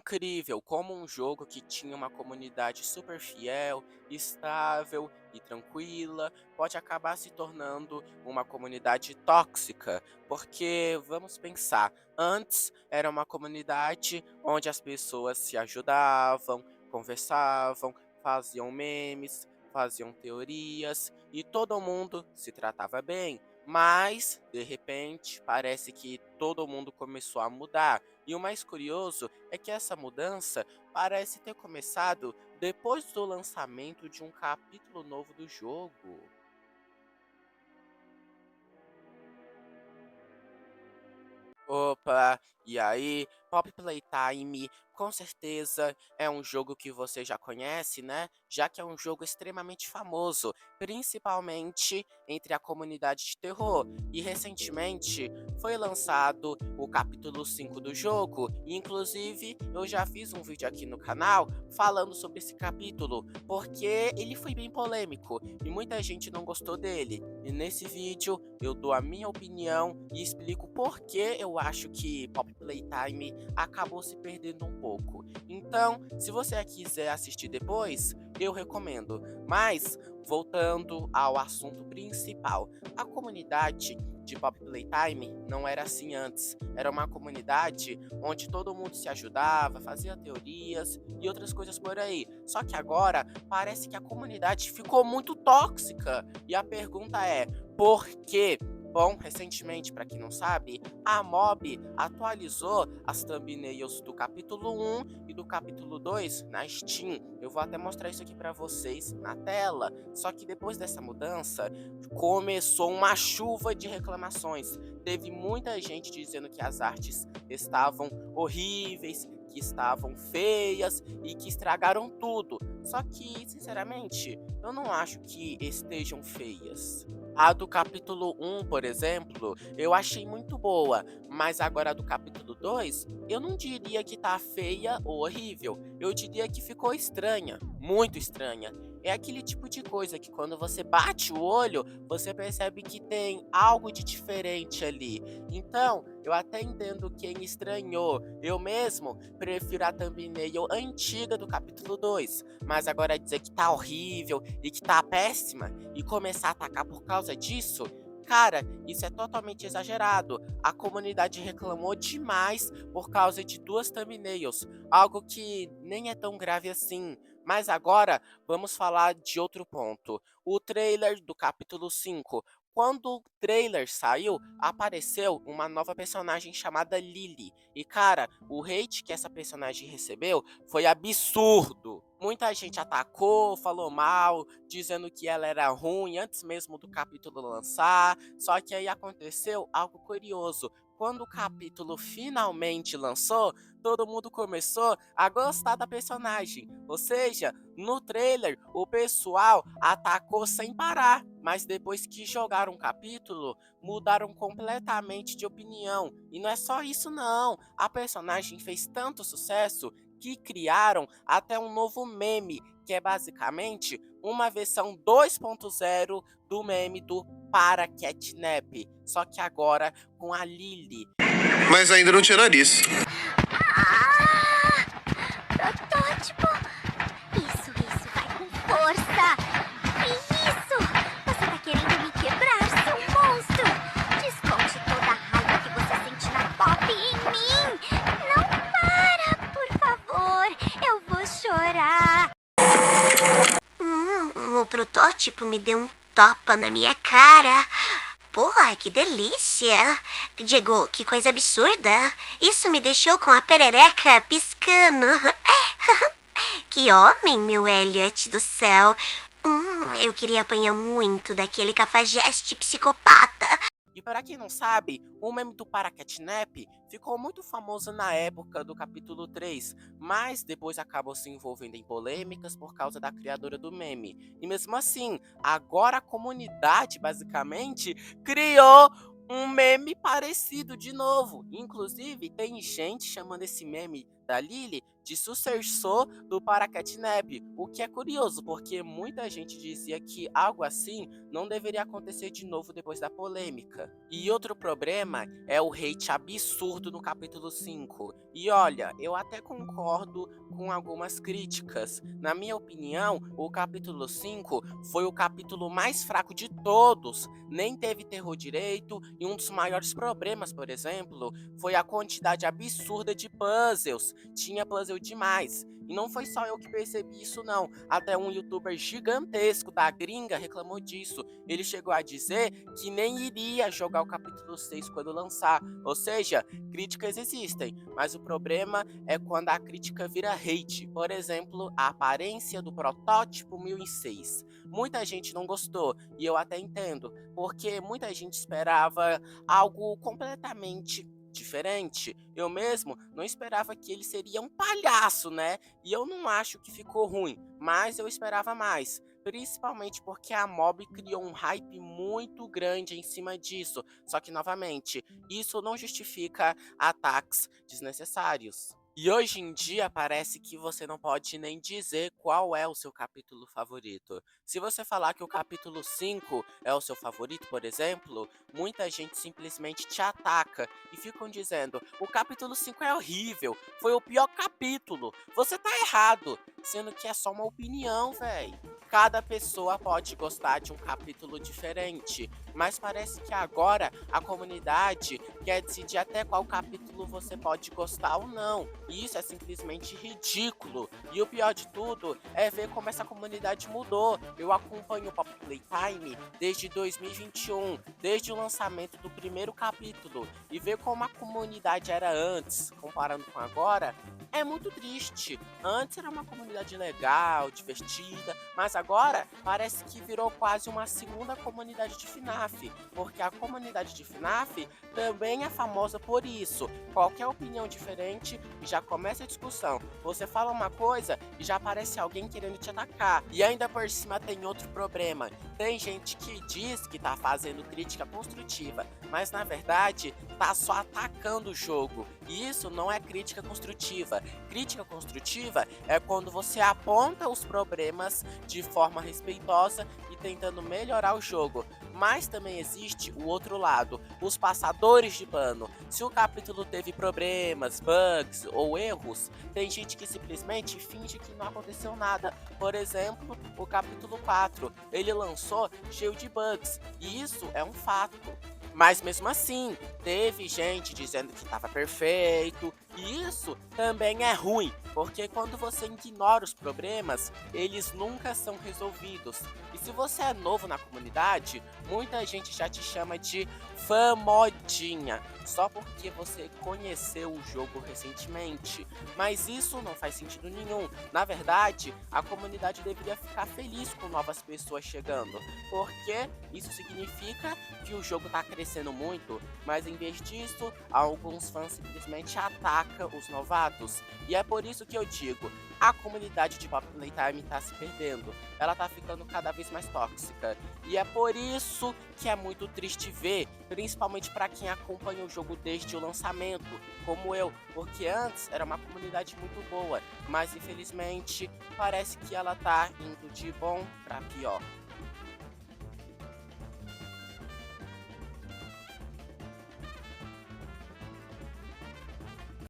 incrível como um jogo que tinha uma comunidade super fiel, estável e tranquila pode acabar se tornando uma comunidade tóxica. Porque vamos pensar, antes era uma comunidade onde as pessoas se ajudavam, conversavam, faziam memes, faziam teorias e todo mundo se tratava bem. Mas, de repente, parece que todo mundo começou a mudar. E o mais curioso é que essa mudança parece ter começado depois do lançamento de um capítulo novo do jogo. Opa, e aí? Pop Playtime, com certeza é um jogo que você já conhece, né? Já que é um jogo extremamente famoso, principalmente entre a comunidade de terror. E recentemente foi lançado o capítulo 5 do jogo, e inclusive eu já fiz um vídeo aqui no canal falando sobre esse capítulo, porque ele foi bem polêmico e muita gente não gostou dele. E nesse vídeo eu dou a minha opinião e explico por que eu acho que Pop Playtime acabou se perdendo um pouco. Então, se você quiser assistir depois, eu recomendo. Mas, voltando ao assunto principal, a comunidade de Pop Playtime não era assim antes. Era uma comunidade onde todo mundo se ajudava, fazia teorias e outras coisas por aí. Só que agora parece que a comunidade ficou muito tóxica. E a pergunta é: por quê? Bom, recentemente, para quem não sabe, a Mob atualizou as thumbnails do capítulo 1 e do capítulo 2 na Steam. Eu vou até mostrar isso aqui para vocês na tela. Só que depois dessa mudança, começou uma chuva de reclamações. Teve muita gente dizendo que as artes estavam horríveis, que estavam feias e que estragaram tudo. Só que, sinceramente, eu não acho que estejam feias. A do capítulo 1, por exemplo, eu achei muito boa, mas agora a do capítulo 2, eu não diria que tá feia ou horrível, eu diria que ficou estranha, muito estranha. É aquele tipo de coisa que quando você bate o olho, você percebe que tem algo de diferente ali. Então, eu até entendo quem estranhou. Eu mesmo prefiro a thumbnail antiga do capítulo 2, mas agora dizer que tá horrível e que tá péssima e começar a atacar por causa disso, cara, isso é totalmente exagerado. A comunidade reclamou demais por causa de duas thumbnails, algo que nem é tão grave assim. Mas agora vamos falar de outro ponto. O trailer do capítulo 5. Quando o trailer saiu, apareceu uma nova personagem chamada Lily. E cara, o hate que essa personagem recebeu foi absurdo. Muita gente atacou, falou mal, dizendo que ela era ruim antes mesmo do capítulo lançar. Só que aí aconteceu algo curioso. Quando o capítulo finalmente lançou, todo mundo começou a gostar da personagem. Ou seja, no trailer o pessoal atacou sem parar, mas depois que jogaram o capítulo, mudaram completamente de opinião. E não é só isso não. A personagem fez tanto sucesso que criaram até um novo meme, que é basicamente uma versão 2.0 do meme do Para Catnap, só que agora com a Lily. Mas ainda não tinha nariz. Ah! Protótipo! Isso, vai com força! Isso! Você tá querendo me quebrar, seu monstro! Desconte toda a raiva que você sente na Pop em mim! Não para, por favor! Eu vou chorar! O protótipo me deu um topa na minha cara. Porra, que delícia! Diego, que coisa absurda! Isso me deixou com a perereca piscando. Que homem, meu Elliot do céu! Eu queria apanhar muito daquele cafajeste psicopata. E para quem não sabe, o meme do Para Catnap ficou muito famoso na época do capítulo 3, mas depois acabou se envolvendo em polêmicas por causa da criadora do meme. E mesmo assim, agora a comunidade basicamente criou um meme parecido de novo. Inclusive, tem gente chamando esse meme da Lily de Sucessor do para Catnap, o que é curioso, porque muita gente dizia que algo assim não deveria acontecer de novo depois da polêmica. E outro problema é o hate absurdo no capítulo 5. E olha, eu até concordo com algumas críticas. Na minha opinião, o capítulo 5 foi o capítulo mais fraco de todos. Nem teve terror direito, e um dos maiores problemas, por exemplo, foi a quantidade absurda de puzzles. Tinha puzzle demais. E não foi só eu que percebi isso, não. Até um youtuber gigantesco da gringa reclamou disso. Ele chegou a dizer que nem iria jogar o capítulo 6 quando lançar. Ou seja, críticas existem, mas o problema é quando a crítica vira hate. Por exemplo, a aparência do protótipo 1006. Muita gente não gostou, e eu até entendo, porque muita gente esperava algo completamente diferente. Eu mesmo não esperava que ele seria um palhaço, né? E eu não acho que ficou ruim, mas eu esperava mais. Principalmente porque a Mob criou um hype muito grande em cima disso. Só que, novamente, isso não justifica ataques desnecessários. E hoje em dia parece que você não pode nem dizer qual é o seu capítulo favorito. Se você falar que o capítulo 5 é o seu favorito, por exemplo, muita gente simplesmente te ataca e ficam dizendo: o capítulo 5 é horrível, foi o pior capítulo, você tá errado, sendo que é só uma opinião, véi. Cada pessoa pode gostar de um capítulo diferente, mas parece que agora a comunidade quer decidir até qual capítulo você pode gostar ou não. E isso é simplesmente ridículo. E o pior de tudo é ver como essa comunidade mudou. Eu acompanho o Pop Playtime desde 2021, desde o lançamento do primeiro capítulo, e ver como a comunidade era antes, comparando com agora, é muito triste. Antes era uma comunidade legal, divertida, mas agora parece que virou quase uma segunda comunidade de FNAF, porque a comunidade de FNAF também é famosa por isso. Qualquer opinião diferente e já começa a discussão. Você fala uma coisa e já aparece alguém querendo te atacar. E ainda por cima tem outro problema. Tem gente que diz que tá fazendo crítica construtiva, mas na verdade tá só atacando o jogo. E isso não é crítica construtiva. Crítica construtiva é quando você aponta os problemas de forma respeitosa e tentando melhorar o jogo. Mas também existe o outro lado, os passadores de pano. Se o capítulo teve problemas, bugs ou erros, tem gente que simplesmente finge que não aconteceu nada. Por exemplo, o capítulo 4, ele lançou cheio de bugs, e isso é um fato. Mas mesmo assim, teve gente dizendo que estava perfeito, e isso também é ruim, porque quando você ignora os problemas, eles nunca são resolvidos. E se você é novo na comunidade, muita gente já te chama de famodinha, só porque você conheceu o jogo recentemente. Mas isso não faz sentido nenhum. Na verdade, a comunidade deveria ficar feliz com novas pessoas chegando, porque isso significa que o jogo está crescendo muito, mas em vez disso, alguns fãs simplesmente atacam os novatos. E é por isso que eu digo, a comunidade de Pop Playtime tá se perdendo. Ela tá ficando cada vez mais tóxica. E é por isso que é muito triste ver, principalmente para quem acompanha o jogo desde o lançamento, como eu, porque antes era uma comunidade muito boa, mas infelizmente parece que ela tá indo de bom para pior.